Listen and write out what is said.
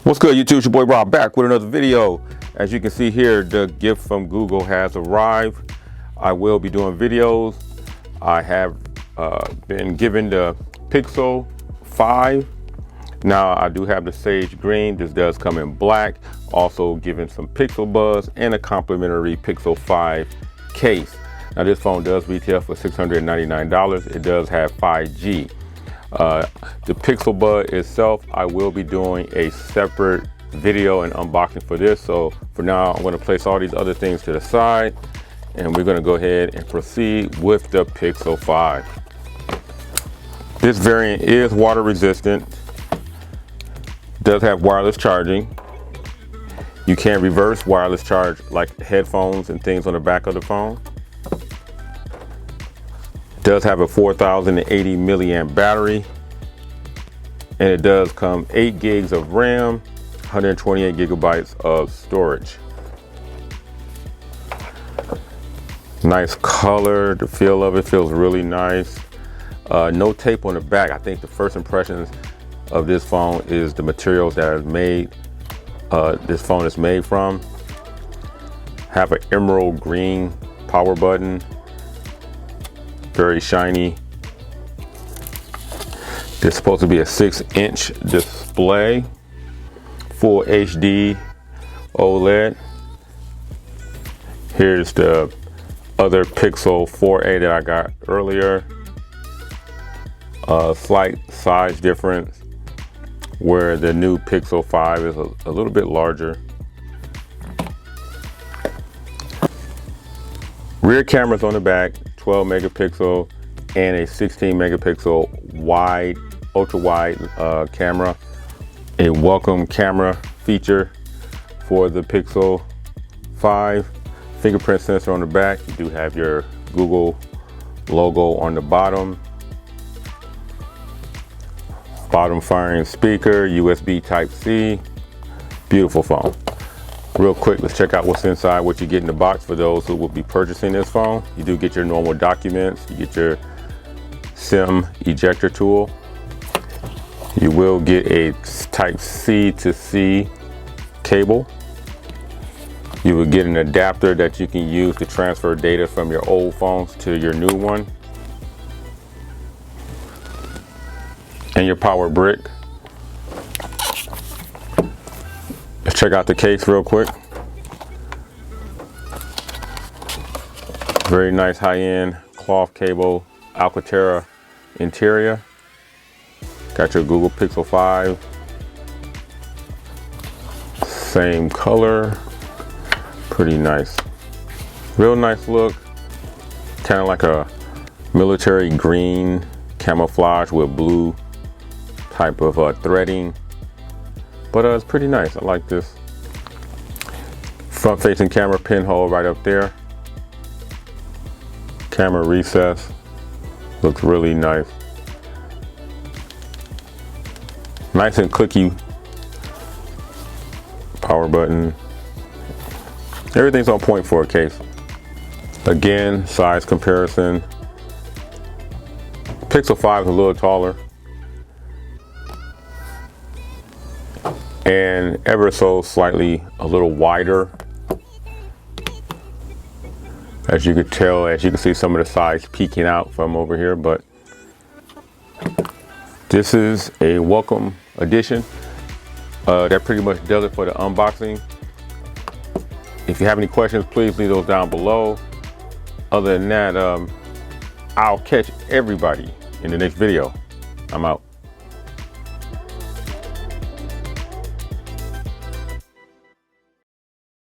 What's good, YouTube? It's your boy Rob back with another video. As you can see here, the gift from Google has arrived. I will be doing videos. I have been given the Pixel 5. Now I do have the Sage Green. This does come in black. Also given some Pixel Buzz and a complimentary Pixel 5 case. Now this phone does retail for $699. It does have 5G. The Pixel Bud itself, I will be doing a separate video and unboxing for this. So for now, I'm going to place all these other things to the side and we're going to go ahead and proceed with the Pixel 5. This variant is water resistant, does have wireless charging. You can reverse wireless charge like headphones and things on the back of the phone. Does have a 4080 milliamp battery, and it does come 8 gigs of RAM, 128 gigabytes of storage. Nice color, the feel of it feels really nice. No tape on the back. I think the first impressions of this phone is the materials that is made, this phone is made from. Have an emerald green power button. Very shiny. It's supposed to be a 6-inch display, full HD OLED. Here's the other Pixel 4a that I got earlier. Slight size difference where the new Pixel 5 is a little bit larger. Rear cameras on the back, 12 megapixel and a 16 megapixel wide, ultra wide camera. A welcome camera feature for the Pixel 5. Fingerprint sensor on the back. You do have your Google logo on the bottom. Bottom firing speaker, USB Type-C. Beautiful phone. Real quick, let's check out what's inside, what you get in the box for those who will be purchasing this phone. You do get your normal documents, you get your SIM ejector tool. You will get a Type-C to C cable. You will get an adapter that you can use to transfer data from your old phones to your new one. And your power brick. Let's check out the case real quick. Very nice high-end cloth cable Alcantara interior. Got your Google Pixel 5. Same color. Pretty nice. Real nice look. Kind of like a military green camouflage with blue type of threading. But it's pretty nice. I like this. Front facing camera pinhole right up there. Camera recess. Looks really nice. Nice and clicky power button. Everything's on point for a case. Again, size comparison. Pixel 5 is a little taller. And ever so slightly a little wider. As you could tell, as you can see some of the sides peeking out from over here, but this is a welcome addition. That pretty much does it for the unboxing. If you have any questions, please leave those down below. Other than that, I'll catch everybody in the next video. I'm out.